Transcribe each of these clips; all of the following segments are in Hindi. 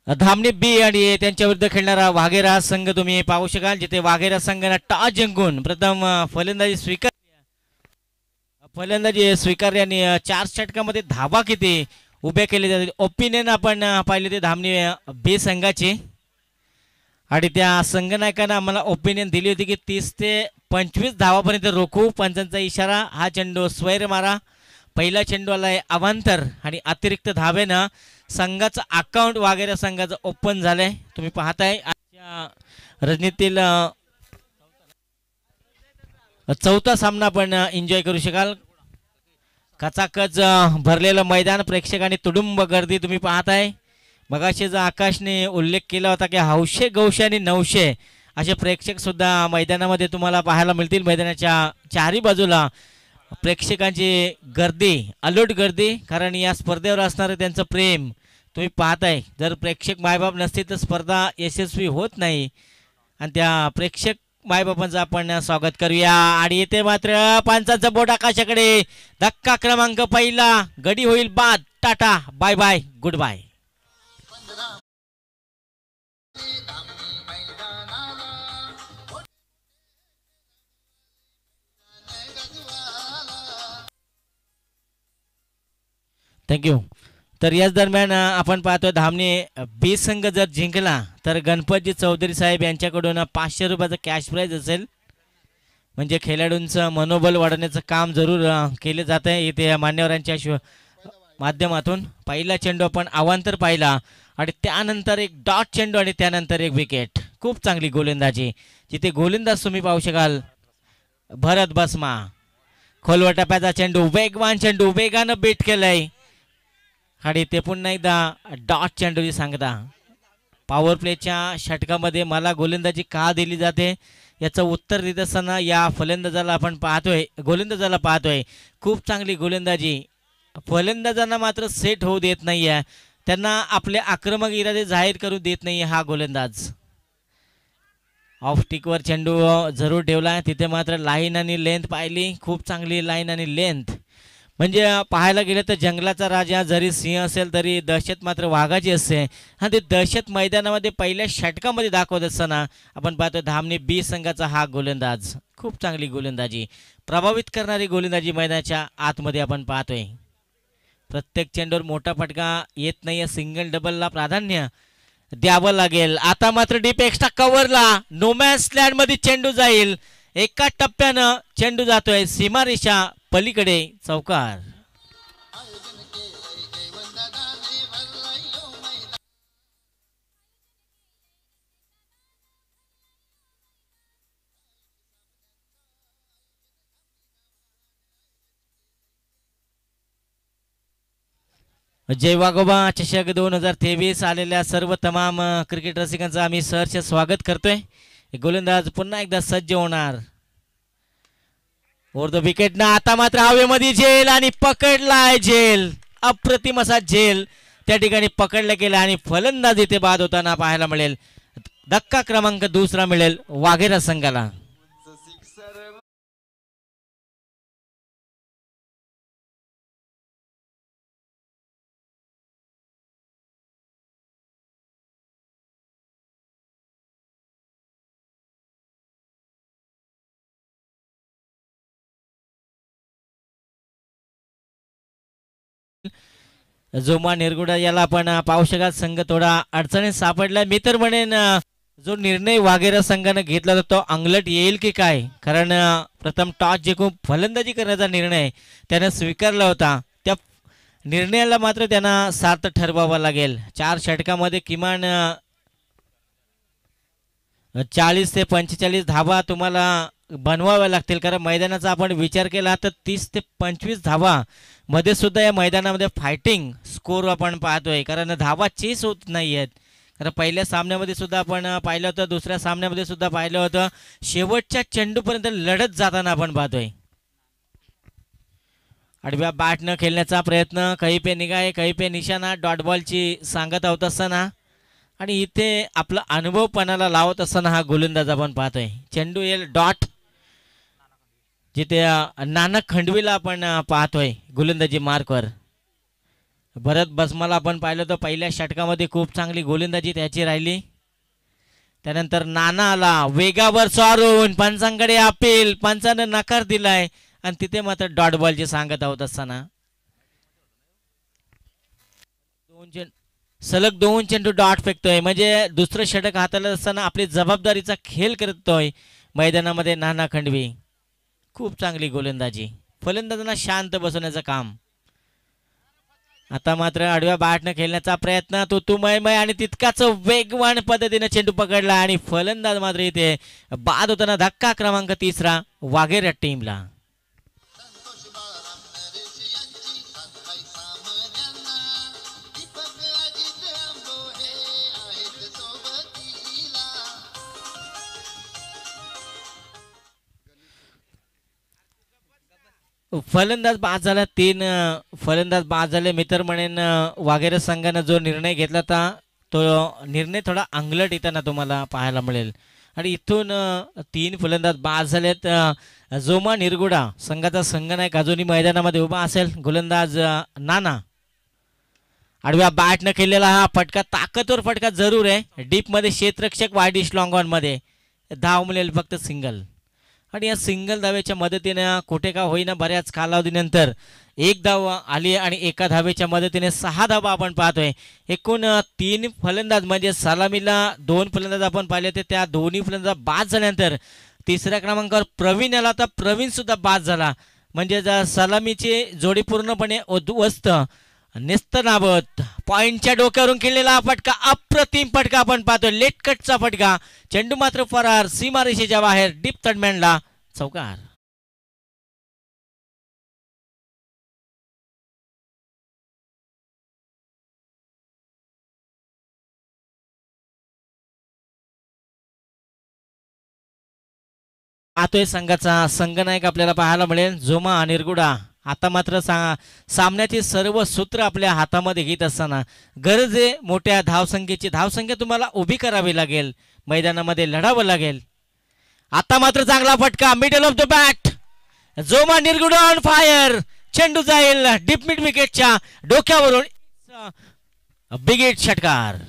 धामणी बी आणि त्यांच्या विरुद्ध खेळणारा वाघेरा संघ तुम्ही पाहू शकाल, जिथे वाघेरा संघाने टॉस जिंकून प्रथम फलंदाजी स्वीकारली आणि 4 षटकामध्ये धावा किती उभ्या केले जाते ओपिनियन आपण पाहिले ते धामणी बी संघाचे. आणि त्या संघनायकानं आम्हाला ओपिनियन दिली होती की 30 ते 25 धावापर्यंत रोखू. पंचांचा इशारा, हा चेंडू स्वैर मारा. पहिला चेंडू आलाय अवांतर आणि अतिरिक्त धावेनं संघाचं अकाउंट वगैरे संघाचं ओपन झालंय. तुम्ही पाहताय आजच्या रणनीतील चौथा सामना आपण एन्जॉय करू शकाल. कचाकच भरलेलं मैदान, प्रेक्षकांनी तुडुंब गर्दी तुम्ही पाहताय. मगाशी जो आकाशने उल्लेख केला होता की 900 900 आणि 900 असे प्रेक्षक सुद्धा मैदानामध्ये तुम्हाला पाहायला मिळतील. मैदानाच्या चारही बाजूला प्रेक्षकांची गर्दी, अलोट गर्दी, कारण या स्पर्धेवर असणारं त्यांचं प्रेम तुम्ही पाहताय. जर प्रेक्षक मायबाप नसतील तर स्पर्धा यशस्वी होत नाही. आणि त्या प्रेक्षक मायबापांचं आपण स्वागत करूया. आणि येथे मात्र पंचांचा बोट आकाशाकडे. धक्का क्रमांक पहिला, गडी होईल बाद. Tata bye bye, goodbye. Thank you. तर याच दरम्यान आपण पाहतोय धामणी बी संघ जर जिंकला तर गणपतजी चौधरी साहेब यांच्याकडून 500 रुपयाचं कॅश प्राईज असेल. म्हणजे खेळाडूंचं मनोबल वाढवण्याचं काम जरूर केले जात आहे इथे मान्यवरांच्या माध्यमातून. पहिला चेंडू आपण अवांतर पाहिला आणि त्यानंतर एक डॉट चेंडू आणि त्यानंतर एक विकेट. खूप चांगली गोलंदाजी, जिथे गोलंदाज तुम्ही पाहू शकाल भरत बसमा. खोलवर टप्प्याचा चेंडू, वेगवान चेंडू, वेगानं बीट केलंय आणि ते पुन्हा एकदा डॉट चेंडूची सांगता. पॉवर प्लेच्या षटकामध्ये मला गोलंदाजी का दिली जाते याचं उत्तर देत असताना या फलंदाजाला आपण पाहतोय, गोलंदाजाला पाहतोय. खूप चांगली गोलंदाजी. फलंदाजांना मात्र सेट होऊ देत नाहीये, त्यांना आपले आक्रमक इरादे जाहीर करू देत नाहीये हा गोलंदाज. ऑफ स्टिकवर चेंडू जरूर ठेवला, तिथे मात्र लाईन आणि लेंथ पाहिली. खूप चांगली लाईन आणि लेंथ. म्हणजे पाहायला गेलं तर जंगलाचा राजा जरी सिंह असेल तरी दहशत मात्र वाघाची असते. हा ते दहशत मैदानामध्ये पहिल्या षटकामध्ये दाखवत असताना आपण पाहतो धामणी बी संघाचा हा गोलंदाज. खूप चांगली गोलंदाजी, प्रभावित करणारी गोलंदाजी मैदानाच्या आतमध्ये आपण पाहतोय. प्रत्येक चेंडूवर मोठा फटका येत नाहीये, सिंगल डबलला प्राधान्य द्यावं लागेल. आता मात्र डीप एक्स्ट्रा कव्हरला नोमॅन्स लँड मध्ये चेंडू जाईल. एका टप्प्यानं चेंडू जातोय सीमारेषा पलीकडे, चौकार. जय वाघोबा चषक 2023 आलेल्या सर्व तमाम क्रिकेट रसिकांचं आम्ही सहर्ष स्वागत करतोय. गोलंदाज पुन्हा एकदा सज्ज होणार. ओर द विकेट ना. आता मात्र हवेमध्ये झेल आणि पकडलाय झेल. अप्रतिम असा झेल त्या ठिकाणी पकडला गेला आणि फलंदाज इथे बाद होताना पाहायला मिळेल. धक्का क्रमांक दुसरा मिळेल वाघेरा संघाला. जोमा निरगुडा याला आपण पाहू शकाल संघ थोडा अडचणीत सापडला. मी तर म्हणेन जो निर्णय वाघेरा संघाने घेतला होता तो अंगलट येईल की काय, कारण प्रथम टॉस जिंकून फलंदाजी करण्याचा निर्णय त्याने स्वीकारला होता. त्या निर्णयाला मात्र त्यांना सार्थ ठरवावा लागेल. 4 षटकामध्ये किमान 40 ते 45 धावा तुम्हाला बनवाव्या लागतील, कारण मैदानाचा आपण विचार केला तर 30 ते 25 धावा मध्ये सुद्धा या मैदानामध्ये फायटिंग स्कोर आपण पाहतोय, कारण धावा चेस होत नाही आहेत. कारण पहिल्या सामन्यामध्ये सुद्धा आपण पाहिलं होतं, दुसऱ्या सामन्यामध्ये सुद्धा पाहिलं होतं, शेवटच्या चेंडूपर्यंत लढत जाताना आपण पाहतोय. आडव्या बॅटनं खेळण्याचा प्रयत्न, कहीं पे निगाह कहीं पे निशाणा, डॉट बॉलची सांगत आहोत असताना आणि इथे आपला अनुभव पणाला लावत असताना हा गोलंदाज आपण पाहतोय. चेंडू येईल डॉट, जिथे नानक खंडवीला आपण पाहतोय गोलंदाजी मार्कवर. भरत बसमाला आपण पाहिलं तर पहिल्या षटकामध्ये खूप चांगली गोलंदाजी त्याची राहिली. त्यानंतर नाना आला वेगावर सारून पंचांकडे अपील, पंचानं नकार दिलाय आणि तिथे मात्र डॉट बॉलची सांगत आहोत असताना सलग 2 चेंडू डॉट फेकतोय म्हणजे दुसरं षटक हाताळत असताना आपली जबाबदारीचा खेळ करतोय मैदानामध्ये नाना खंडवी. खूप चांगली गोलंदाजी, फलंदाजांना शांत बसवण्याचं काम. आता मात्र आडव्या बॅटनं खेळण्याचा प्रयत्न तो तुमयमय आणि तितकाच वेगवान पद्धतीने चेंडू पकडला आणि फलंदाज मात्र इथे बाद होताना धक्का क्रमांक 3 वाघेर टीमला. फलंदाज बाद झाला, 3 फलंदाज बाद झाले. मित्र म्हणेन वाघेरे संघानं जो निर्णय घेतला होता तो निर्णय थोडा अंगलट येताना तुम्हाला पाहायला मिळेल. आणि इथून 3 फलंदाज बाद झालेत. जोमा निरगुडा संघाचा संघनायक अजूनही मैदानामध्ये उभा असेल. गोलंदाज नाना आडव्या बॅटनं खेळलेला हा फटका ताकदवर फटका जरूर आहे. डीपमध्ये क्षेत्ररक्षक वायडिश लॉंग ऑन मध्ये धाव मिळेल फक्त सिंगल. आणि या सिंगल धावेच्या मदतीने कुठे का होईना बऱ्याच कालावधीनंतर 1 धाव आली आणि एका धावेच्या मदतीने 6 धावा आपण पाहतोय. एकूण 3 फलंदाज म्हणजे सलामीला 2 फलंदाज आपण पाहिले होते, त्या दोन्ही फलंदाज बाद झाल्यानंतर 3ऱ्या क्रमांकावर प्रवीण आला तर प्रवीण सुद्धा बाद झाला. म्हणजे सलामीची जोडी पूर्णपणे उद्ध्वस्त. नेस्तनाबत पॉइंटच्या डोक्यावरून खेळलेला फटका, अप्रतिम फटका आपण पाहतोय. लेट कटचा फटका, चेंडू मात्र फरार सीमारेषेच्या बाहेर डीप तडमॅनला चौकार. पाहतोय संघाचा संघनायक आपल्याला पाहायला मिळेल जोमा निरगुडा. आता मात्र सामन्याची सर्व सूत्र आपल्या हातामध्ये घेत असताना गरज आहे मोठ्या धावसंख्येची. धावसंख्या तुम्हाला उभी करावी लागेल, मैदानामध्ये लढावं लागेल. आता मात्र चांगला फटका मिडल ऑफ द बॅट, जोमा निरगुडा ऑन फायर. चेंडू जाईल डीप मिड विकेटच्या डोक्यावरून. बिग हिट षटकार.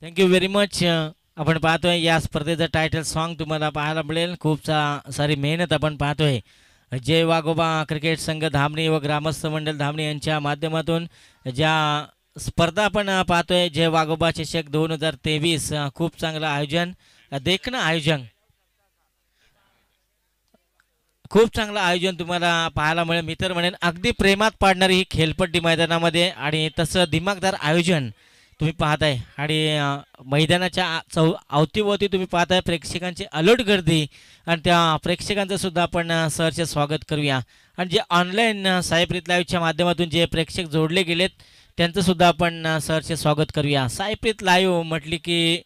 Thank you very much. आपण पाहतोय या स्पर्धेचं टायटल सॉन्ग तुम्हाला पाहायला मिळेल. खूप सारी मेहनत आपण पाहतोय. जय वाघोबा क्रिकेट संघ धामणी व ग्रामस्थ मंडळ धामणी यांच्या माध्यमातून ज्या स्पर्धा आपण पाहतोय जय वाघोबा चषक 2023, खूप चांगलं आयोजन, देखणं आयोजन, खूप चांगलं आयोजन तुम्हाला पाहायला मिळेल. मित्र म्हणेन अगदी प्रेमात पाडणारी ही खेळपट्टी मैदानामध्ये आणि तसं दिमागदार आयोजन तुम्ही पाहताय. आणि मैदानाच्या अवतीभोवती तुम्ही पाहताय प्रेक्षकांची अलर्ट गर्दी आणि त्या प्रेक्षकांचं सुद्धा आपण सहर्ष स्वागत करूया. आणि जे ऑनलाईन सायप्रीत लाईव्हच्या माध्यमातून जे प्रेक्षक जोडले गेलेत त्यांचं सुद्धा आपण सहर्ष स्वागत करूया. सायप्रीत लाईव्ह म्हटली की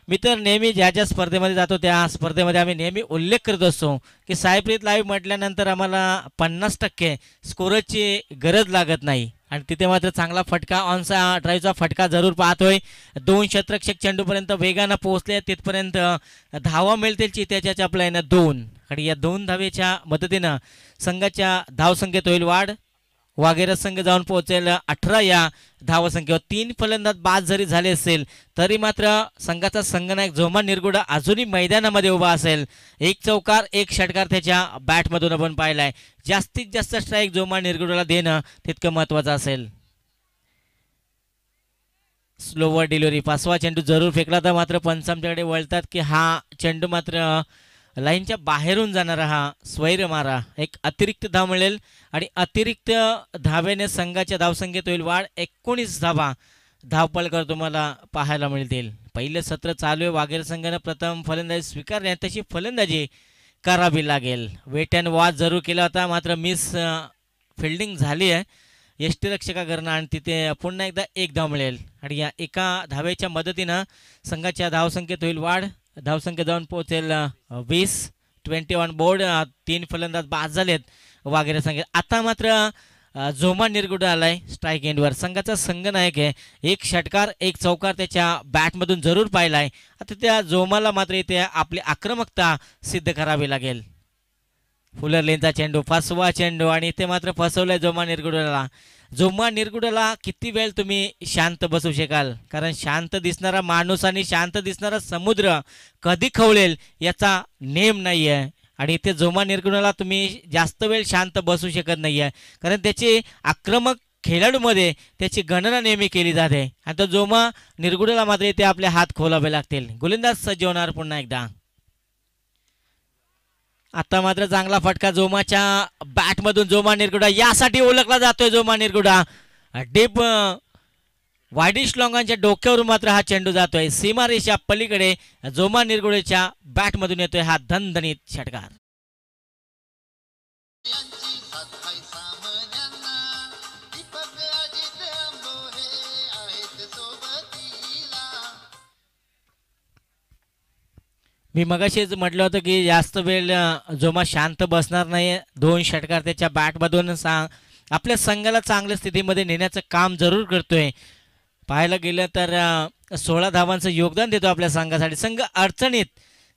मी तर नेहमी ज्या ज्या स्पर्धेमध्ये जातो त्या स्पर्धेमध्ये आम्ही नेहमी उल्लेख करत असतो की सायप्रीत लाईव्ह म्हटल्यानंतर आम्हाला 50% स्कोरची गरज लागत नाही. आणि तिथे मात्र चांगला फटका ऑन ड्राईव्हचा फटका जरूर पाहतोय. 2 क्षेत्ररक्षक चेंडूपर्यंत वेगानं पोहोचले, तिथपर्यंत धावा मिळतील चित्याच्या चपलाईनं 2. आणि या 2 धावेच्या मदतीनं संघाच्या धावसंख्येत होईल वाढ. वाघेरा संघ जाऊन पोहोचेल 18 या धावसंख्येवर. 3 फलंदाज बाद जरी झाले असेल तरी मात्र संघाचा संघनायक जोमा निरगुडा अजूनही मैदानामध्ये उभा असेल. 1 चौकार 1 षटकार त्याच्या बॅटमधून आपण पाहिलाय. जास्तीत जास्त स्ट्राईक जोमा निरगुडाला देणं तितकं महत्वाचं असेल. स्लोवर डिलिव्हरी, 5वा चेंडू जरूर फेकला तर मात्र पंच आमच्याकडे वळतात की हा चेंडू मात्र लाईनच्या बाहेरून जाणारा हा स्वैर मारा. एक अतिरिक्त धाव मिळेल आणि अतिरिक्त धावेने संघाच्या धावसंख्येत होईल वाढ. 19 धावा धावपळकर तुम्हाला पाहायला मिळतील. पहिले सत्र चालू आहे. वाघेर संघानं प्रथम फलंदाजी स्वीकारली, तशी फलंदाजी करावी लागेल. वेट अँड वॉच जरूर केला होता मात्र मिस फिल्डिंग झाली आहे. यष्टीरक्षकाकडनं आणि तिथे पुन्हा एकदा एक धाव मिळेल आणि या एका धावेच्या मदतीनं संघाच्या धावसंख्येत होईल वाढ. धावसंख्या जाऊन पोहोचेल 20. 20 ऑन बोर्ड. 3 फलंदाज बाद झालेत वाघेरे संघात. आता मात्र जोमा निरगुडे आलाय स्ट्राईक एंडवर. संघाचा संघनायक आहे. एक षटकार एक चौकार त्याच्या बॅटमधून जरूर पाहिलाय. आता त्या जोमाला मात्र इथे आपली आक्रमकता सिद्ध करावी लागेल. फुलर लेनचा चेंडू, फसवा चेंडू आणि इथे मात्र फसवलंय जोमा निरगुडेला. जोमा निरगुडेला किती वेळ तुम्ही शांत बसू शकाल, कारण शांत दिसणारा माणूस आणि शांत दिसणारा समुद्र कधी खवळेल याचा नेम नाही आहे. आणि इथे जोमा निरगुडेला तुम्ही जास्त वेळ शांत बसू शकत नाही आहे, कारण त्याची आक्रमक खेळाडूमध्ये त्याची गणना नेहमी केली जाते. आणि तो जोमा निरगुडेला मात्र इथे आपले हात खोलावे लागतील. गोलंदाज सज्ज होणार पुन्हा एकदा. आता मात्र चांगला फटका जोमाच्या बॅटमधून. जोमा निरगुडा यासाठी ओळखला जातोय. जोमा निरगुडा डीप वायडिश लॉंगांच्या डोक्यावरून मात्र हा चेंडू जातोय सीमारेषा पलीकडे. जोमा निरगुडेच्या बॅटमधून येतोय हा धनधनीत षटकार. मी मगाशीच म्हटलं होतं की जास्त वेळ जोमा शांत बसणार नाही. 2 षटकार त्याच्या बॅटमधून आपल्या संघाला चांगल्या स्थितीमध्ये नेण्याचं काम जरूर करतोय. पाहायला गेलं तर 16 धावांचं योगदान देतो आपल्या संघासाठी. संघ अडचणीत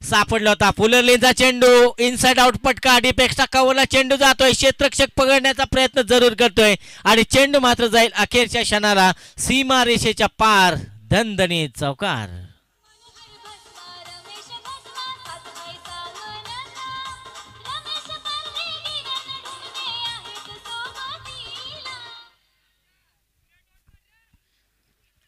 सापडला होता. फुलर लेनचा चेंडू, इनसाइड आउट फटका, डीपेक्षा कव्हरला चेंडू जातोय. क्षेत्ररक्षक पकडण्याचा प्रयत्न जरूर करतोय आणि चेंडू मात्र जाईल अखेरच्या क्षणाला सीमारेषेच्या पार. धनधनीत चौकार.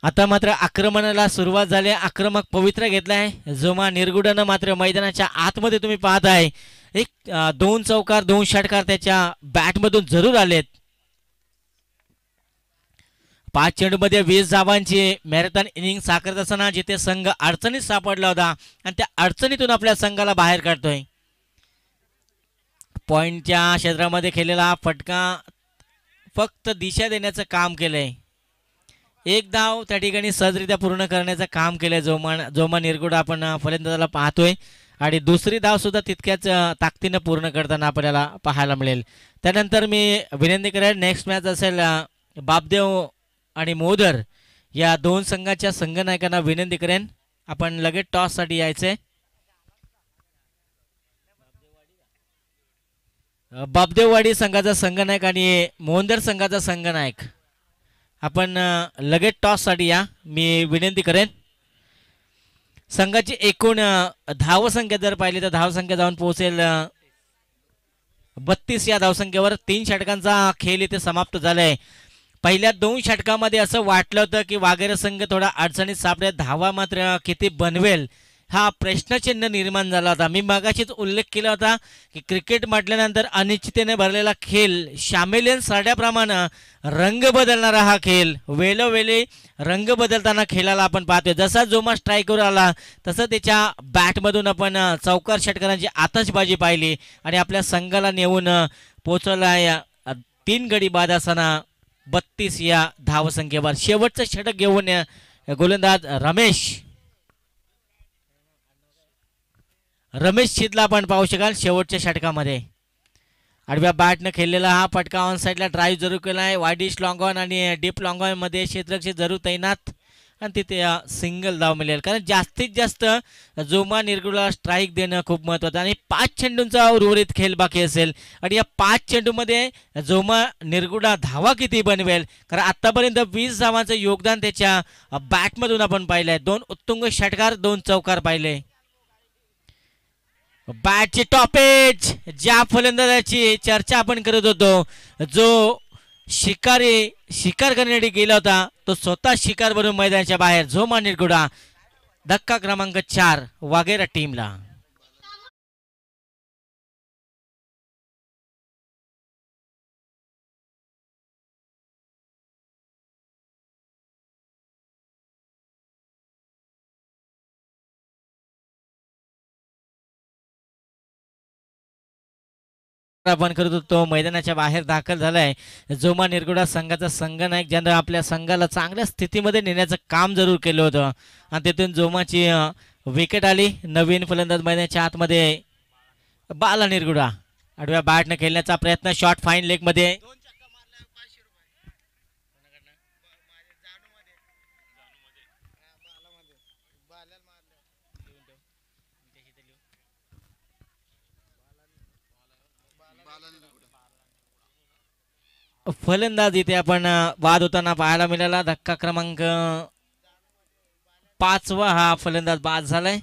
आता मात्र आक्रमणाला सुरुवात झाली. आक्रमक पवित्रा घेतलाय जोमा निरगुडेनं. मात्र मैदानाच्या आतमध्ये तुम्ही पाहताय एक 2 चौकार 2 षटकार त्याच्या बॅटमधून जरूर आलेत. 5 चेंडूमध्ये 20 धावांची मॅरेथॉन इनिंग साकारत असताना जिथे संघ अडचणीत सापडला होता आणि त्या अडचणीतून आपल्या संघाला बाहेर काढतोय. पॉइंटच्या क्षेत्रामध्ये खेळलेला हा फटका फक्त दिशा देण्याचं काम केलंय. एक धाव त्या ठिकाणी सहजरित्या पूर्ण करण्याचं काम केलंय जोमा निरगुडा आपण फलंदाजाला पाहतोय. आणि दुसरी धाव सुद्धा तितक्याच ताकदीनं पूर्ण करताना आपल्याला पाहायला मिळेल. त्यानंतर मी विनंती करेन नेक्स्ट मॅच असेल बापदेव आणि मोदर या 2 संघाच्या संघनायकांना विनंती करेन आपण लगेच टॉससाठी यायचंय. बापदेववाडी संघाचा संघनायक आणि मोंदर संघाचा संघनायक आपण लगेच टॉससाठी या मी विनंती करेन. संघाची एकूण धावसंख्या जर पाहिली तर धावसंख्या जाऊन पोहोचेल 32 या धावसंख्येवर. 3 षटकांचा खेळ इथे समाप्त झालाय. पहिल्या 2 षटकामध्ये असं वाटलं होतं की वाघेरे संघ थोडा अडचणीत सापडेल. धावा मात्र किती बनवेल हा प्रश्नचिन्ह निर्माण झाला होता. मी मगाशीच उल्लेख केला होता की क्रिकेट म्हटल्यानंतर अनिश्चिततेने भरलेला खेळ, शामेलियन साड्याप्रमाणे रंग बदलणारा हा खेळ, वेळोवेळी रंग बदलताना खेळाला आपण पाहतोय. जसा जोमा स्ट्राईकवर आला तसं त्याच्या बॅटमधून आपण चौकार षटकारांची आतषबाजी पाहिली आणि आपल्या संघाला नेऊन पोचवला. 3 गडी बाद असताना 32 या धावसंख्येवर. शेवटचं षटक घेऊन गोलंदाज रमेश शिदला आपण पाहू शकाल शेवटच्या षटकामध्ये. आडव्या बॅटनं खेळलेला हा फटका ऑन साईडला ड्राईव्ह जरूर केला आहे. वायडिश लॉंगॉन आणि डीप लॉंगॉन मध्ये क्षेत्ररक्षक जरूर तैनात आणि तिथे सिंगल धाव मिळेल. कारण जास्तीत जास्त जोमा निरगुडेला स्ट्राईक देणं खूप महत्त्वाचं आणि 5 चेंडूंचा उर्वरित खेळ बाकी असेल आणि या 5 चेंडूमध्ये जोमा निरगुडा धावा किती बनवेल. कारण आतापर्यंत 20 धावांचं योगदान त्याच्या बॅटमधून आपण पाहिलंय. 2 उत्तुंग षटकार 2 चौकार पाहिले. बॅटची टॉपेज, ज्या फलंदाजाची चर्चा आपण करत होतो, जो शिकार करण्यासाठी गेला होता तो स्वतः शिकार बनून मैदानाच्या बाहेर. जोमा निरगुडा धक्का क्रमांक 4 वाघेरा टीमला. आपण करत होतो मैदानाच्या बाहेर दाखल झालाय जोमा निरगुडा संघाचा संघनायक, ज्यानं आपल्या संघाला चांगल्या स्थितीमध्ये नेण्याचं काम जरूर केलं होतं आणि तिथून जोमाची विकेट आली. नवीन फलंदाज मैदानाच्या आतमध्ये बाला निरगुडा आडव्या बॅटने खेळण्याचा प्रयत्न, शॉट फाईन लेग मध्ये. फलंदाज इथे आपण वाद होताना पाहायला मिळाला. धक्का क्रमांक 5वा हा फलंदाज बाद झालाय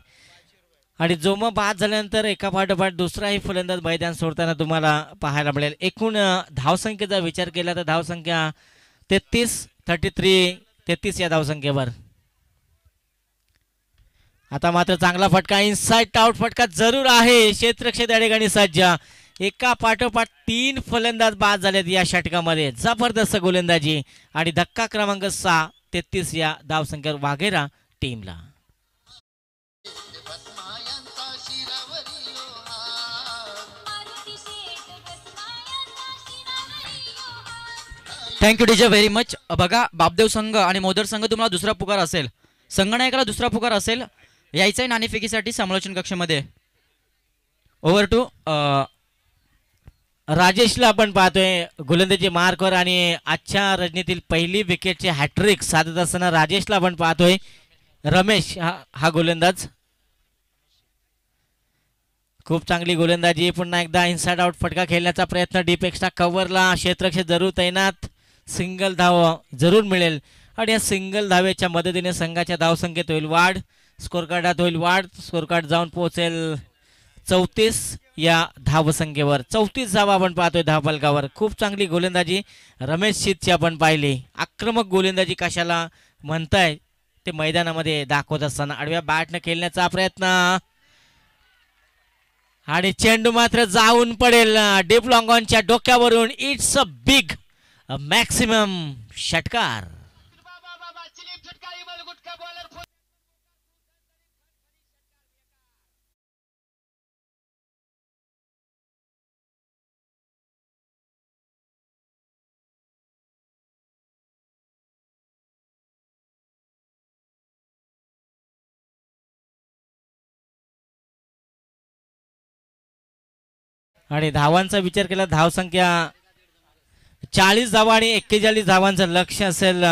आणि जो मग बाद झाल्यानंतर एका पाठोपाठ दुसराही फलंदाज मैदान सोडताना तुम्हाला पाहायला मिळेल. एकूण धावसंख्येचा विचार केला तर धावसंख्या 33 या धावसंख्येवर. आता मात्र चांगला फटका, इनसाइड आउट फटका जरूर आहे. क्षेत्ररक्षक त्या ठिकाणी सज्ज. एका पाठोपाठ 3 फलंदाज बाद झालेत या षटकामध्ये. जबरदस्त गोलंदाजी आणि धक्का क्रमांक 6, 33 या धावसंख्येवर वाघेरा टीमला. Thank you DJ very much. बघा बापदेव संघ आणि मोदर संघ तुम्हाला दुसरा पुकार असेल, संगनायकाला दुसरा पुकार असेल, यायचंय नाणेफेकीसाठी समालोचन कक्षामध्ये. ओव्हर टू राजेशला आपण पाहतोय गोलंदाजी मार्कवर आणि आजच्या रजनीतील पहिली विकेटचे हॅट्रिक साधत असताना राजेशला आपण पाहतोय. रमेश हा गोलंदाज, खूप चांगली गोलंदाजी. पुन्हा एकदा इनसाइड आउट फटका खेळण्याचा प्रयत्न, डीप एक्स्ट्रा कव्हरला क्षेत्ररक्षक जरूर तैनात. सिंगल धाव जरूर मिळेल आणि या सिंगल धावेच्या मदतीने संघाच्या धावसंख्येत होईल वाढ, स्कोर कार्डात होईल वाढ. स्कोर कार्ड जाऊन पोहोचेल 34 या धावसंख्येवर. 34 धावा आपण पाहतोय धावफलकावर. खूप चांगली गोलंदाजी रमेश शीतची आपण पाहिली. आक्रमक गोलंदाजी कशाला म्हणताय ते मैदानामध्ये दाखवत असताना आडव्या बॅटने खेळण्याचा प्रयत्न आणि चेंडू मात्र जाऊन पडेल डीप लॉंग ऑनच्या डोक्यावरून. इट्स अ बिग मॅक्सिमम षटकार. आणि धावांचा विचार केला, धावसंख्या 40 धावा आणि 41 धावांचं लक्ष असेल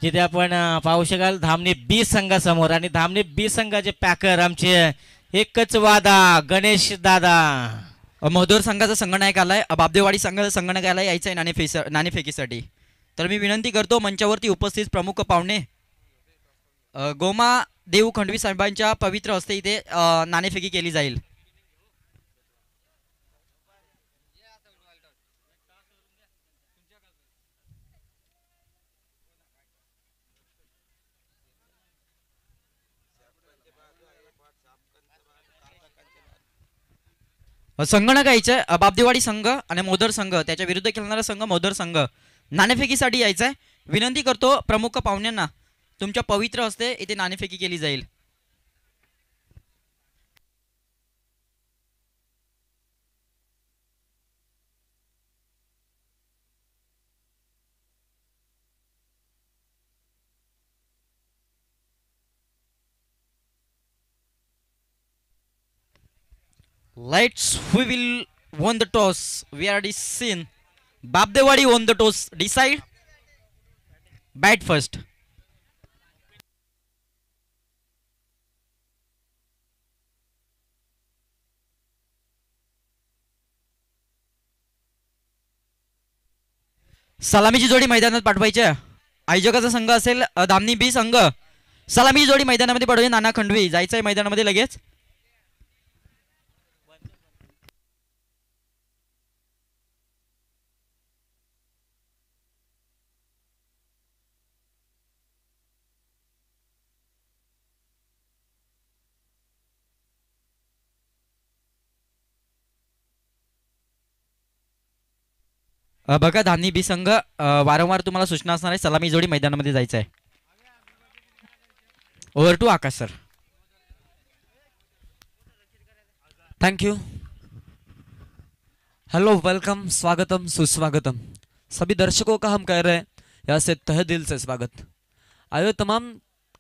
जिथे आपण पाहू शकाल धामणी बी संघासमोर. आणि धामणी बी संघाचे पॅकर आमचे एकच वादा गणेश दादा. मधुर संघाचा संघनायक आलाय, बापदेवाडी संघाचा संघनायक आलाय, यायचा आहे नाणेफेकीसाठी. तर मी विनंती करतो मंचावरती उपस्थित प्रमुख पाहुणे गोमा देऊ खंडवी साहेबांच्या पवित्र हस्ते इथे नाणेफेकी केली जाईल. संघनायक यायचंय बापदेवाडी संघ आणि मोदर संघ, त्याच्या विरुद्ध खेळणारा संघ मोदर संघ नाणेफेकीसाठी यायचंय. विनंती करतो प्रमुख पाहुण्यांना तुमच्या पवित्र हस्ते इथे नाणेफेकी केली जाईल. We will won the toss. We already seen Babdewadi won the toss. Decide. Bat first. सलामीची जोडी मैदानात पाठवायची. आयोजकाचा संघ असेल धामणी बी संघ. सलामीची जोडी मैदानामध्ये पाठवूया. नाना खंडवी जायचंय मैदानामध्ये लगेच. बघा धामणी बी संघ वारंवार तुम्हाला सूचना असणार आहे, सलामी जोडी मैदानामध्ये जायचं आहे. Over to Akash sir. Thank you. Hello, welcome, स्वागतम, सुस्वागतम। सभी दर्शकों का हम कह रहे हैं यहाँ से तहे दिल से स्वागत। आए हुए तमाम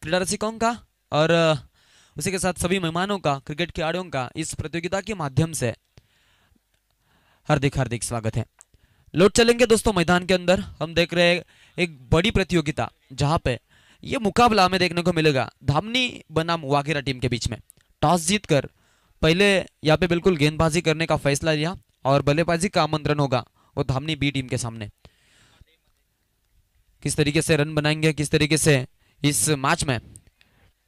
क्रीड़ा रसिकों का और उसी के साथ सभी मेहमानों का, क्रिकेट खिलाड़ियों का इस प्रतियोगिता के माध्यम से हार्दिक हार्दिक स्वागत है। लौट चलेंगे दोस्तों मैदान के अंदर। हम देख रहे हैं एक बड़ी प्रतियोगिता जहाँ पे ये मुकाबला हमें देखने को मिलेगा धामनी बनाम वाघेरा टीम के बीच में। टॉस जीतकर पहले यहाँ पे बिल्कुल गेंदबाजी करने का फैसला लिया और बल्लेबाजी का आमंत्रण होगा वो धामनी बी टीम के सामने। किस तरीके से रन बनाएंगे, किस तरीके से इस मैच में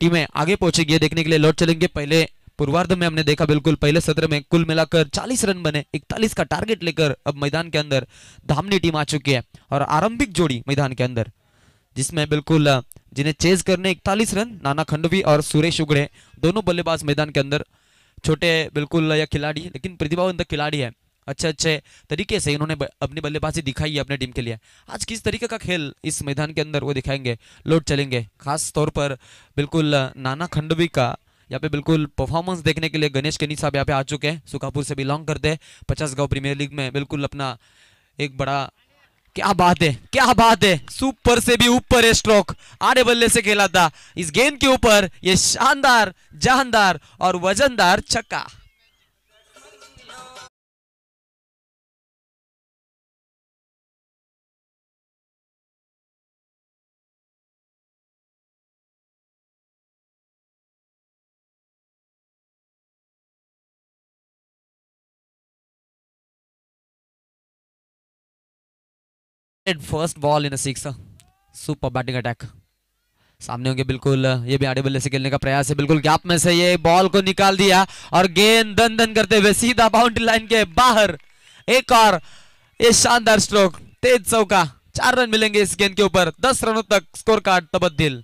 टीमें आगे पहुंचेगी, ये देखने के लिए लौट चलेंगे। पहले पूर्वार्ध में हमने देखा बिल्कुल पहले सत्र में कुल मिलाकर 40 रन बने, 41 का टारगेट लेकर अब मैदान के अंदर धामनी टीम आ चुकी है। और आरंभिक जोड़ी मैदान के अंदर जिसमें बिल्कुल जिन्हें चेज करने 41 रन, नाना खंडवी और सुरेश उगड़े दोनों बल्लेबाज मैदान के अंदर। छोटे बिल्कुल यह खिलाड़ी लेकिन प्रतिभावंत खिलाड़ी है, अच्छे अच्छे तरीके से इन्होंने अपनी बल्लेबाजी दिखाई है अपने टीम के लिए। आज किस तरीके का खेल इस मैदान के अंदर वो दिखाएंगे, लौट चलेंगे। खास तौर पर बिल्कुल नाना खंडवी का यहाँ पे बिल्कुल परफॉर्मेंस देखने के लिए गणेश केनी साहब यहाँ पे आ चुके हैं। सुखापुर से बिलोंग करते हैं, 50 गांव प्रीमियर लीग में बिल्कुल अपना एक बड़ा, क्या बात है, क्या बात है, सुपर से भी ऊपर है स्ट्रोक, आड़े बल्ले से खेला था इस गेंद के ऊपर, ये शानदार, जानदार और वजनदार छक्का। First ball in six, super batting attack. सामने होंगे बिल्कुल, ये भी आड़े बल्ले से खेलने का प्रयास है, बिल्कुल गैप में से ये बॉल को निकाल दिया और गेंद दन दन करते हुए सीधा बाउंड्री लाइन के बाहर। एक और ये शानदार स्ट्रोक, तेज चौका, 4 रन मिलेंगे इस गेंद के ऊपर। 10 रनों तक स्कोर कार्ड तब्दील।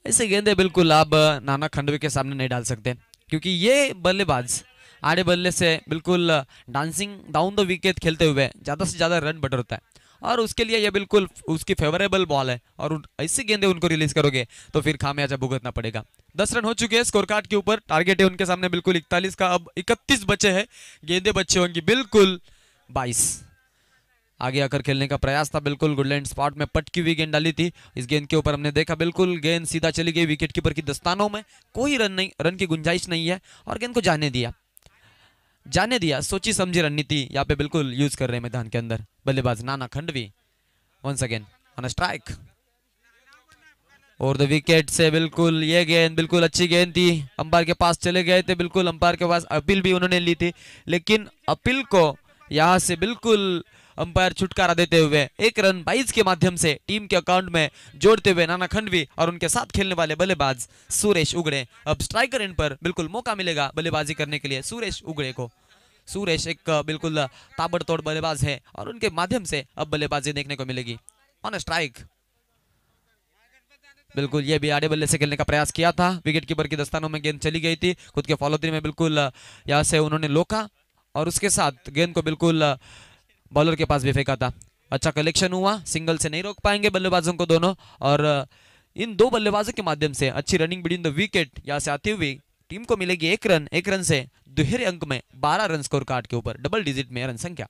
ऐसे गेंदे बिल्कुल आप नाना खंडवी के सामने नहीं डाल सकते क्योंकि ये बल्लेबाज आड़े बल्ले से बिल्कुल डांसिंग डाउन द विकेट खेलते हुए ज्यादा से ज्यादा रन बटोरता है और उसके लिए ये बिल्कुल उसकी फेवरेबल बॉल है और ऐसे गेंदे उनको रिलीज करोगे तो फिर खामियाजा भुगतना पड़ेगा। 10 रन हो चुके हैं स्कोर कार्ड के ऊपर, टारगेट है उनके सामने बिल्कुल 41 का, अब 31 बचे हैं, गेंदे बचे होंगी बिल्कुल 22। आगे आकर खेलने का प्रयास था, बिल्कुल गुडलैंड स्पॉट में पटकी हुई गेंद डाली थी। इस गेंद के ऊपर हमने देखा बिल्कुल गेंद सीधा चली गई विकेट कीपर की दस्तानों में, कोई रन नहीं, रन की गुंजाइश नहीं है और गेंद को जाने दिया। सोची समझी रणनीति यहाँ पे बिल्कुल यूज कर रहे हैं मैदान के अंदर बल्लेबाज नाना खंडवी। वंस अगेन ऑन स्ट्राइक और द विकेट से बिल्कुल ये गेंद बिल्कुल अच्छी गेंद थी, अंपायर के पास चले गए थे, बिल्कुल अंपायर के पास अपील भी उन्होंने ली थी लेकिन अपील को यहाँ से बिल्कुल अंपायर छुटकारा देते हुए 1 रन 22 के माध्यम से टीम के अकाउंट में जोड़ते हुए नाना खंडवी और उनके साथ खेलने वाले बल्लेबाज सुरेश उगड़े। अब स्ट्राइकर एंड पर बिल्कुल मौका मिलेगा बल्लेबाजी करने के लिए सुरेश उगड़े को। सुरेश एक बिल्कुल ताबड़तोड़ बल्लेबाज है और उनके माध्यम से अब बल्लेबाजी देखने को मिलेगी। ऑन स्ट्राइक बिल्कुल ये भी आड़े बल्ले से खेलने का प्रयास किया था, विकेट कीपर की दस्तानों में गेंद चली गई थी, खुद के फॉलो थ्री में बिल्कुल यहाँ से उन्होंने लोका और उसके साथ गेंद को बिल्कुल बॉलर के पास भी फेंका था। अच्छा कलेक्शन हुआ, सिंगल से नहीं रोक पाएंगे बल्लेबाजों को दोनों और इन 2 बल्लेबाजों के माध्यम से अच्छी रनिंग बिटवीन द विकेट यहाँ से आती हुई टीम को मिलेगी 1 रन। 1 रन से दुहरे अंक में 12 रन स्कोर कार्ड के ऊपर, डबल डिजिट में रन संख्या।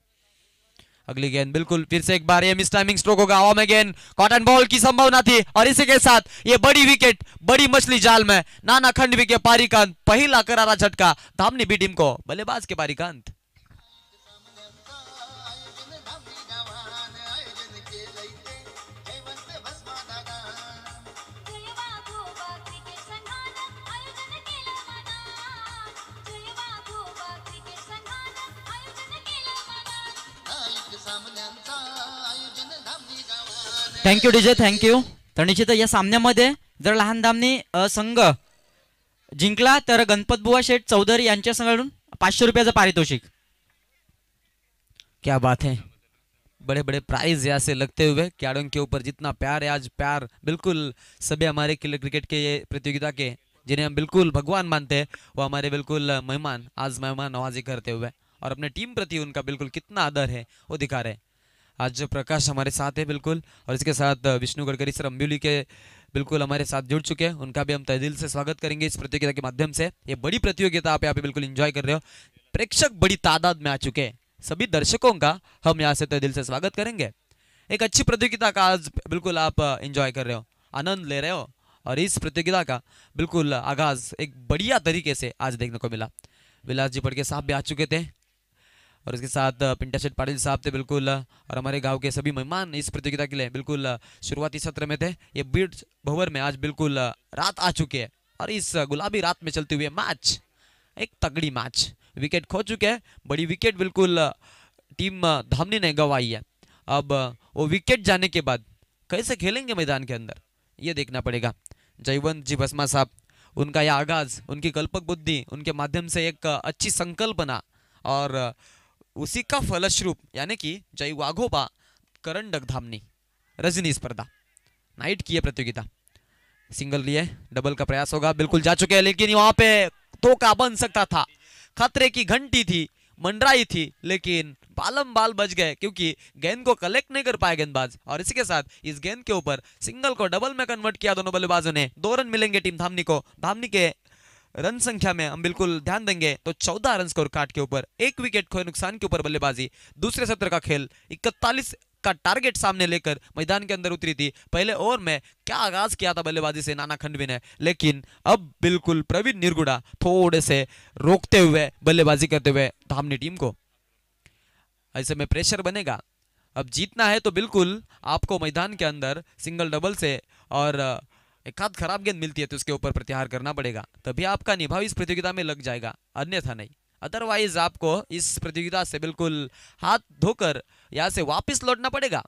अगली गेंद बिल्कुल फिर से एक बार ये मिस टाइमिंग स्ट्रोक होगा, हवा में गेंद, कॉटन बॉल की संभावना थी और इसी के साथ ये बड़ी विकेट, बड़ी मछली जाल में नाना खंडवी के पारी का अंत, पहला करारा झटका धामनी बी टीम को, बल्लेबाज के पारी का अंत। Thank you DJ, thank you. तर निश्चित या सामन्यामध्ये जर लहान धामनी संघ जिंकला तर गणपतबुवा शेठ चौधरी यांच्या संघाकडून 500 रुपयाचं पारितोषिक. क्या बात है, बड़े बड़े प्राइज यहाँ से लगते हुए खिलाड़ियों के ऊपर जितना प्यार है, आज प्यार बिल्कुल सभी हमारे क्रिकेट के ये प्रतियोगिता के जिन्हें हम बिल्कुल भगवान मानते हैं वो हमारे बिल्कुल मेहमान आज मेहमान नवाजी करते हुए और अपने टीम प्रति उनका बिल्कुल कितना आदर है वो दिखा रहे हैं। आज प्रकाश हमारे साथ है बिल्कुल, और इसके साथ विष्णु गडकरी सर अम्बिवली के बिल्कुल हमारे साथ जुड़ चुके हैं। उनका भी हम तहे दिल से स्वागत करेंगे इस प्रतियोगिता के माध्यम से। ये बड़ी प्रतियोगिता आप यहाँ पे बिल्कुल एंजॉय कर रहे हो, प्रेक्षक बड़ी तादाद में आ चुके हैं, सभी दर्शकों का हम यहाँ से तहे दिल से स्वागत करेंगे। एक अच्छी प्रतियोगिता का आज बिल्कुल आप एंजॉय कर रहे हो, आनंद ले रहे हो, और इस प्रतियोगिता का बिल्कुल आगाज एक बढ़िया तरीके से आज देखने को मिला। विलास जी पड़के साहब भी आ चुके थे, और इसके साथ पिंटा शेठ पाटिल साहब थे बिल्कुल, और हमारे गांव के सभी मेहमान इस प्रतियोगिता के लिए बिल्कुल शुरुआती सत्र में थे। ये बीड भंवर में आज बिल्कुल रात आ चुकी है, और इस गुलाबी रात में चलते हुए मैच, एक तगड़ी मैच, विकेट खो चुके हैं, बड़ी विकेट बिल्कुल टीम धामनी ने गंवाई है। अब वो विकेट जाने के बाद कैसे खेलेंगे मैदान के अंदर, ये देखना पड़ेगा। जयवंत जी भस्मा साहब, उनका यह आगाज, उनकी कल्पक बुद्धि, उनके माध्यम से एक अच्छी संकल्पना, और उसी का फलस्वरूप यानी कि जय वाघोबा करंडक धामनी रजनी स्पर्धा नाइट की है प्रतियोगिता। सिंगल लिए डबल का प्रयास होगा, बिल्कुल जा चुके हैं, लेकिन वहां पे धोखा बन सकता था, खतरे की घंटी थी, मंडराई थी, लेकिन बालम बाल बच गए क्योंकि गेंद को कलेक्ट नहीं कर पाए गेंदबाज, और इसी के साथ इस गेंद के ऊपर सिंगल को डबल में कन्वर्ट किया दोनों बल्लेबाजों ने। 2 रन मिलेंगे टीम धामनी को। धामनी के रन संख्या में हम बिल्कुल ध्यान देंगे तो 14 रन स्कोर कार्ड के ऊपर, 1 विकेट खोए नुकसान के ऊपर बल्लेबाजी। दूसरे सत्र का खेल 41 का टारगेट सामने लेकर मैदान के अंदर उतरी थी। पहले ओवर में क्या आगाज किया था बल्लेबाजी से नाना खंडवी ने, लेकिन अब बिल्कुल प्रवीण निरगुड़ा थोड़े से रोकते हुए बल्लेबाजी करते हुए धामनी टीम को। ऐसे में प्रेशर बनेगा, अब जीतना है तो बिल्कुल आपको मैदान के अंदर सिंगल डबल से, और एक आध खराब गेंद मिलती है तो उसके ऊपर प्रत्याहार करना पड़ेगा, तभी आपका निभाव इस प्रतियोगिता में लग जाएगा, अन्यथा नहीं। अदरवाइज आपको इस प्रतियोगिता से बिल्कुल हाथ धोकर यहाँ से वापस लौटना पड़ेगा,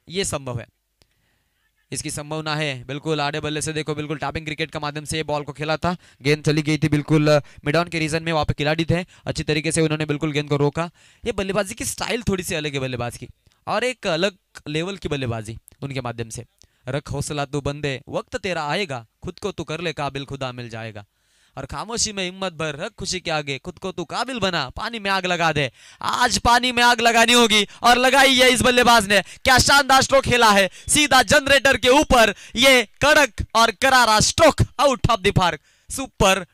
ये संभव है, इसकी संभावना है। बिल्कुल आड़े बल्ले से देखो, बिल्कुल टैपिंग क्रिकेट का माध्यम से ये बॉल को खेला था, गेंद चली गई थी बिल्कुल मिड ऑन के रीजन में, वहाँ पे खिलाड़ी थे, अच्छी तरीके से उन्होंने बिल्कुल गेंद को रोका। ये बल्लेबाजी की स्टाइल थोड़ी सी अलग है बल्लेबाज की, और एक अलग लेवल की बल्लेबाजी उनके माध्यम से। रख हौसला तू बंदे, वक्त तेरा आएगा, खुद को तू कर ले काबिल, खुदा मिल जाएगा, और खामोशी में हिम्मत भर, रख खुशी के आगे, खुद को तू काबिल बना, पानी में आग लगा दे। आज पानी में आग लगानी होगी, और लगाई है इस बल्लेबाज ने। क्या शानदार स्ट्रोक खेला है, सीधा जनरेटर के ऊपर, ये कड़क और करारा stroke out of the park, super.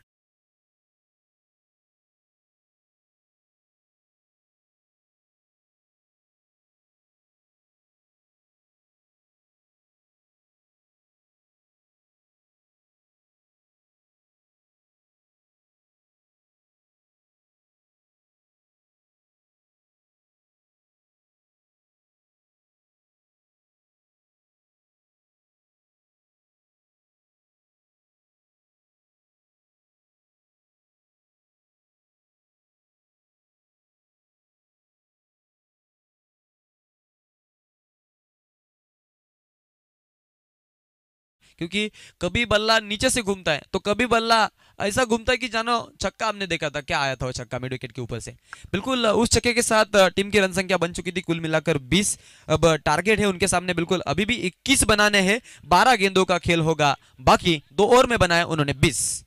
क्योंकि कभी बल्ला नीचे से घूमता है तो कभी बल्ला ऐसा घूमता है कि जानो छक्का, हमने देखा था क्या आया था वो छक्का मिड विकेट के ऊपर से। बिल्कुल उस छक्के के साथ टीम की रन संख्या बन चुकी थी कुल मिलाकर 20। अब टारगेट है उनके सामने बिल्कुल अभी भी 21 बनाने हैं, 12 गेंदों का खेल होगा बाकी, 2 ओवर में बनाया उन्होंने 20।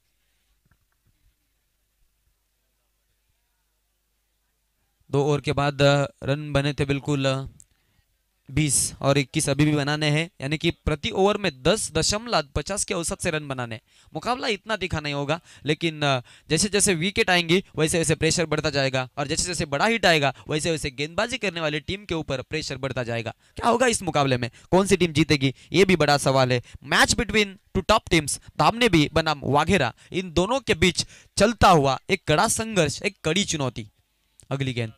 2 ओवर के बाद रन बने थे बिल्कुल 20 और 21 अभी भी बनाने हैं, यानी कि प्रति ओवर में 10.50 के औसत से रन बनाने। मुकाबला इतना तीखा नहीं होगा, लेकिन जैसे जैसे विकेट आएंगी वैसे वैसे प्रेशर बढ़ता जाएगा, और जैसे जैसे बड़ा हिट आएगा वैसे वैसे गेंदबाजी करने वाली टीम के ऊपर प्रेशर बढ़ता जाएगा। क्या होगा इस मुकाबले में, कौन सी टीम जीतेगी, ये भी बड़ा सवाल है। मैच बिटवीन 2 टॉप टीम्स, धामनी भी बनाम वाघेरा, इन दोनों के बीच चलता हुआ एक कड़ा संघर्ष, एक कड़ी चुनौती। अगली गेंद,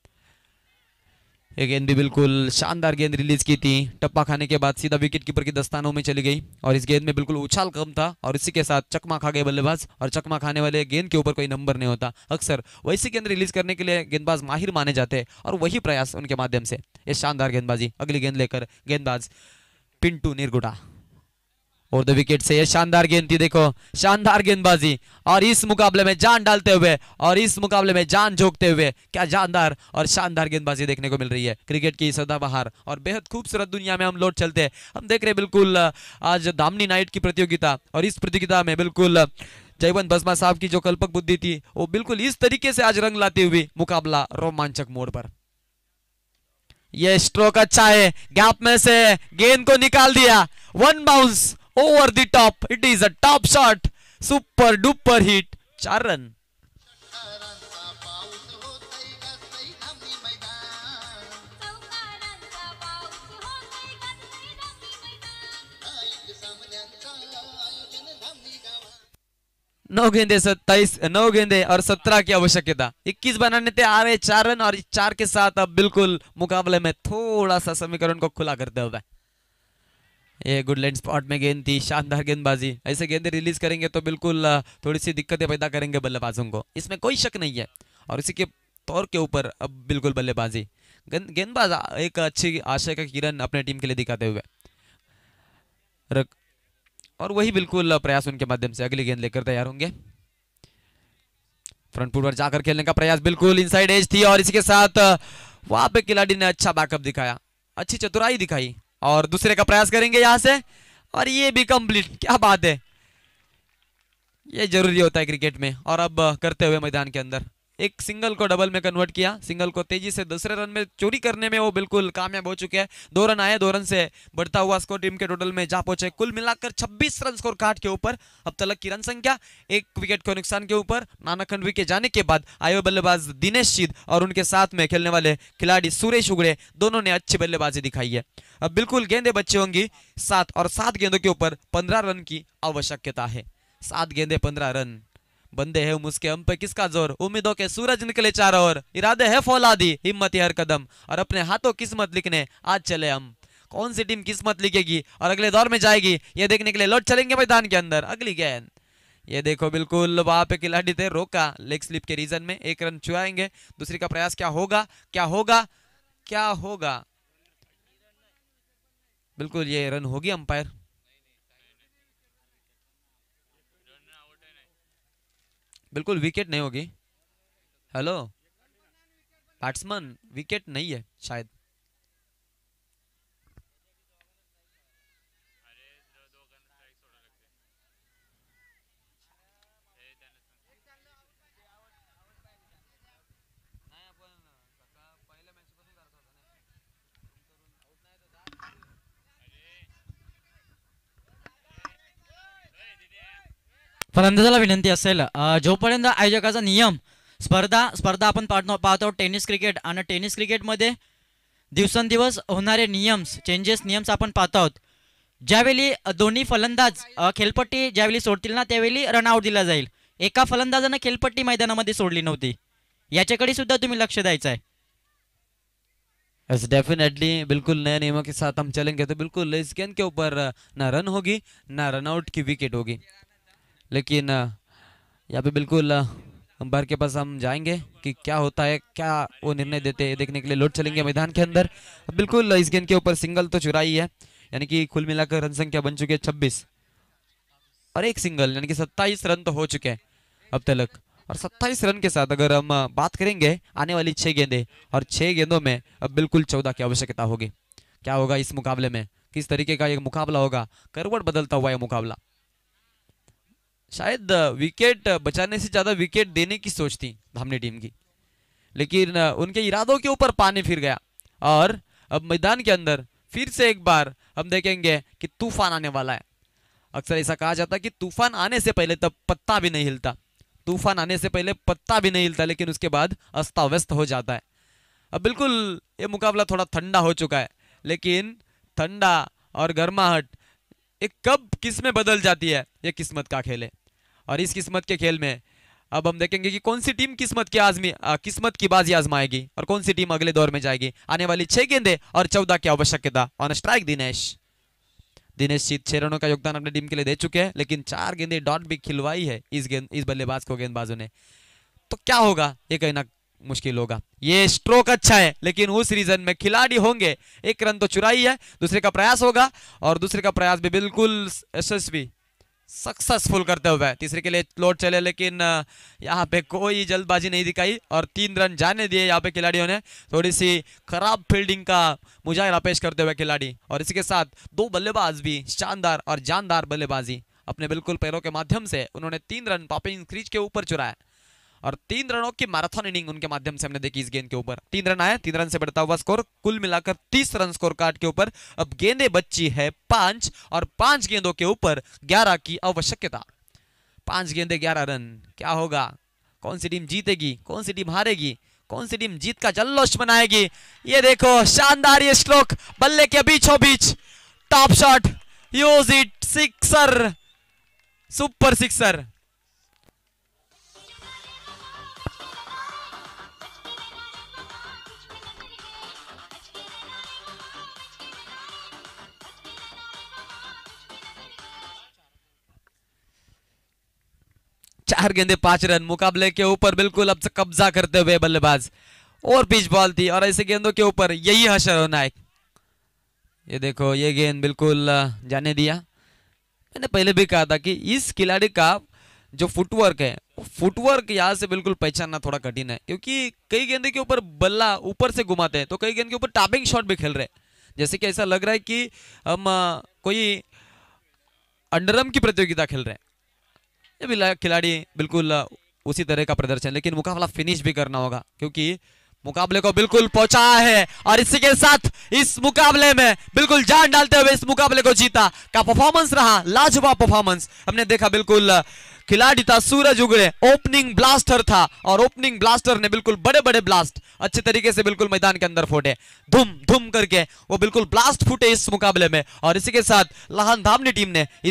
ये गेंद भी बिल्कुल शानदार गेंद रिलीज की थी, टप्पा खाने के बाद सीधा विकेट कीपर की दस्तानों में चली गई, और इस गेंद में बिल्कुल उछाल कम था, और इसी के साथ चकमा खा गए बल्लेबाज, और चकमा खाने वाले गेंद के ऊपर कोई नंबर नहीं होता। अक्सर वैसी गेंद रिलीज करने के लिए गेंदबाज माहिर माने जाते हैं, और वही प्रयास उनके माध्यम से ये शानदार गेंदबाजी। अगली गेंद लेकर गेंदबाज पिंटू निरगुडा, और द विकेट से ये शानदार गेंद थी, देखो शानदार गेंदबाजी, और इस मुकाबले में जान डालते हुए और इस मुकाबले में जान झोंकते हुए क्या जानदार और शानदार गेंदबाजी देखने को मिल रही है। क्रिकेट की सदाबहार और बेहद खूबसूरत दुनिया में हम लौट चलते हैं। हम देख रहे हैं बिल्कुल आज धामनी नाइट की प्रतियोगिता, और इस प्रतियोगिता में बिल्कुल जयवंत बसमा साहब की जो कल्पक बुद्धि थी वो बिल्कुल इस तरीके से आज रंग लाती हुई मुकाबला रोमांचक मोड़ पर। ये स्ट्रोक अच्छा है, गैप में से गेंद को निकाल दिया, one bounce over the top, it is a top shot, super duper hit, 4 run. नौ गेंदे 27, 9 गेंदे और 17 की आवश्यकता, 21 बनाने थे आ रहे 4 रन, और 4 के साथ अब बिल्कुल मुकाबले में थोड़ा सा समीकरण को खुला करते हुए ये गुड लाइन स्पॉट में गेंद थी, शानदार गेंदबाजी। ऐसे गेंदे रिलीज करेंगे तो बिल्कुल थोड़ी सी दिक्कतें पैदा करेंगे बल्लेबाजों को, इसमें कोई शक नहीं है। और इसी के तौर के ऊपर अब बिल्कुल बल्लेबाजी, गेंदबाज एक अच्छी आशा का किरण अपने टीम के लिए दिखाते हुए और वही बिल्कुल प्रयास उनके माध्यम से अगली गेंद लेकर तैयार होंगे। फ्रंट फुट पर जाकर खेलने का प्रयास, बिल्कुल इनसाइड एज थी, और इसी के साथ वहां पे खिलाड़ी ने अच्छा बैकअप दिखाया, अच्छी चतुराई दिखाई, और दूसरे का प्रयास करेंगे यहां से, और ये भी कंप्लीट। क्या बात है, ये जरूरी होता है क्रिकेट में। और अब करते हुए मैदान के अंदर एक सिंगल को डबल में कन्वर्ट किया, सिंगल को तेजी से दूसरे रन में चोरी करने में वो बिल्कुल कामयाब हो चुके हैं। 2 रन आए, 2 रन से बढ़ता हुआ स्कोर टीम के टोटल में जा पहुंचे, कुल मिलाकर 26 रन स्कोर कार्ड के ऊपर। अब तक की रन संख्या 1 विकेट के नुकसान के ऊपर। नाना खंडवी के जाने के बाद आए हुए बल्लेबाज दिनेश शीद और उनके साथ में खेलने वाले खिलाड़ी सुरेश उगड़े, दोनों ने अच्छी बल्लेबाजी दिखाई है। अब बिल्कुल गेंदें बची होंगी 7, और 7 गेंदों के ऊपर 15 रन की आवश्यकता है। 7 गेंदे 15 रन, बंदे है उसके हम पे किसका जोर, उम्मीदों के सूरज निकले चारों ओर, इरादे है फौलादी, हिम्मत हर कदम, और अपने हाथों किस्मत लिखने आज चले हम। कौन सी टीम किस्मत लिखेगी और अगले दौर में जाएगी, ये देखने के लिए लौट चलेंगे मैदान के अंदर। अगली गेंद, ये देखो बिल्कुल वहां पे खिलाड़ी थे, रोका लेग स्लिप के रीजन में, 1 रन चुराएंगे। दूसरी का प्रयास क्या होगा, क्या होगा, क्या होगा, बिल्कुल ये रन होगी। अंपायर बिल्कुल विकेट नहीं होगी। हेलो बैट्समैन, विकेट नहीं है शायद। फलंदाजाला विनंती असेल, जोपर्यंत आयोजकाचा नियम स्पर्धा आपण पाहतो टेनिस क्रिकेट, आणि टेनिस क्रिकेटमध्ये दिवसेंदिवस होणारे नियम्स आपण पाहतो आहोत। ज्यावेळी दोन्ही फलंदाज खेळपट्टी ज्यावेळी सोडतील ना, त्यावेळी रनआउट दिला जाईल। एका फलंदाजाने खेळपट्टी मैदानामध्ये सोडली नव्हती, याच्याकडे सुद्धा तुम्ही लक्ष द्यायचं आहे। यस डेफिनेटली, बिल्कुल नए नियमों के साथ हम चलेंगे तो बिल्कुल इस गेंद के ऊपर ना रन होगी ना रनआउट की विकेट होगी। लेकिन यहाँ पे बिल्कुल अंपायर के पास हम जाएंगे कि क्या होता है, क्या वो निर्णय देते हैं, देखने के लिए लौट चलेंगे मैदान के अंदर। बिल्कुल इस गेंद के ऊपर सिंगल तो चुराई है, यानी कि कुल मिलाकर रन संख्या बन चुकी है 26, और 1 सिंगल यानी कि 27 रन तो हो चुके हैं अब तक। और 27 रन के साथ अगर हम बात करेंगे आने वाली 6 गेंदें, और 6 गेंदों में अब बिल्कुल 14 की आवश्यकता होगी। क्या होगा इस मुकाबले में, किस तरीके का ये मुकाबला होगा, करवट बदलता हुआ यह मुकाबला। शायद विकेट बचाने से ज्यादा विकेट देने की सोच थी धामनी टीम की, लेकिन उनके इरादों के ऊपर पानी फिर गया, और अब मैदान के अंदर फिर से एक बार हम देखेंगे कि तूफान आने वाला है। अक्सर ऐसा कहा जाता है कि तूफान आने से पहले तब पत्ता भी नहीं हिलता, तूफान आने से पहले पत्ता भी नहीं हिलता, लेकिन उसके बाद अस्ता व्यस्त हो जाता है। अब बिल्कुल ये मुकाबला थोड़ा ठंडा हो चुका है, लेकिन ठंडा और गर्माहट एक कब किस में बदल जाती है, ये किस्मत का खेल है। और इस किस्मत के खेल में अब हम देखेंगे कि कौन सी टीम किस्मत की बाजी आजमाएगी और कौन सी टीम अगले दौर में जाएगी। आने वाली 6 गेंदें और 14 की आवश्यकता। ऑन स्ट्राइक दिनेश शीत 6 रनों का योगदान अपनी टीम के लिए दे चुके हैं, लेकिन 4 गेंदें डॉट भी खिलवाई है इस बल्लेबाज को, गेंदबाजों ने। तो क्या होगा ये कहना मुश्किल होगा। ये स्ट्रोक अच्छा है, लेकिन उस रीजन में खिलाड़ी होंगे। 1 रन तो चुराई है, दूसरे का प्रयास होगा, और दूसरे का प्रयास भी बिल्कुल यशस्वी सक्सेसफुल करते हुए तीसरे के लिए लौट चले, लेकिन यहाँ पे कोई जल्दबाजी नहीं दिखाई और 3 रन जाने दिए यहाँ पे खिलाड़ियों ने। थोड़ी सी खराब फील्डिंग का मुजाहिरा पेश करते हुए खिलाड़ी, और इसके साथ 2 बल्लेबाज भी शानदार और जानदार बल्लेबाजी अपने बिल्कुल पैरों के माध्यम से उन्होंने 3 रन पॉपिंग क्रीज के ऊपर चुराया। और 3 रनों की मैराथन इनिंग उनके माध्यम से हमने देखी इस गेंद के ऊपर। 3 रन आए, 3 रन से बढ़ता हुआ स्कोर कुल मिलाकर 30 रन स्कोर कार्ड के ऊपर। अब गेंदें बची है 5 और 5 गेंदों के ऊपर 11 की आवश्यकता। 5 गेंदे 11 रन, क्या होगा? कौन सी टीम जीतेगी, कौन सी टीम हारेगी, कौन सी टीम जीत का जल्लोष मनाएगी? ये देखो शानदार ये स्ट्रोक बल्ले के बीचों बीच, top shot, use it, sixer, super sixer. चार गेंदे 5 रन, मुकाबले के ऊपर बिल्कुल अब से कब्जा करते हुए बल्लेबाज। और पिच बॉल थी और ऐसे गेंदों के ऊपर यही हशर होना है। ये देखो ये गेंद बिल्कुल जाने दिया। मैंने पहले भी कहा था कि इस खिलाड़ी का जो फुटवर्क है, फुटवर्क यहाँ से बिल्कुल पहचानना थोड़ा कठिन है, क्योंकि कई गेंदे के ऊपर बल्ला ऊपर से घुमाते हैं तो कई गेंद के ऊपर टॉपिंग शॉट भी खेल रहे हैं। जैसे कि ऐसा लग रहा है कि हम कोई अंडरआर्म की प्रतियोगिता खेल रहे हैं। ये भी खिलाड़ी बिल्कुल उसी तरह का प्रदर्शन, लेकिन मुकाबला फिनिश भी करना होगा क्योंकि मुकाबले को बिल्कुल पहुंचाया है और इसी के साथ इस मुकाबले में बिल्कुल जान डालते हुए इस मुकाबले को जीता का परफॉर्मेंस रहा लाजवाब परफॉर्मेंस। हमने देखा बिल्कुल खिलाड़ी था सूरज उगड़े, ओपनिंग ब्लास्टर था और ओपनिंग ब्लास्टर ने बिल्कुल बड़े बड़े ब्लास्ट अच्छे तरीके से बिल्कुल मैदान के अंदर फोड़े, धूम धूम करके वो बिल्कुल ब्लास्ट फूटे इस मुकाबले में। और इसी के साथ लाहन धामनी टीम ने इस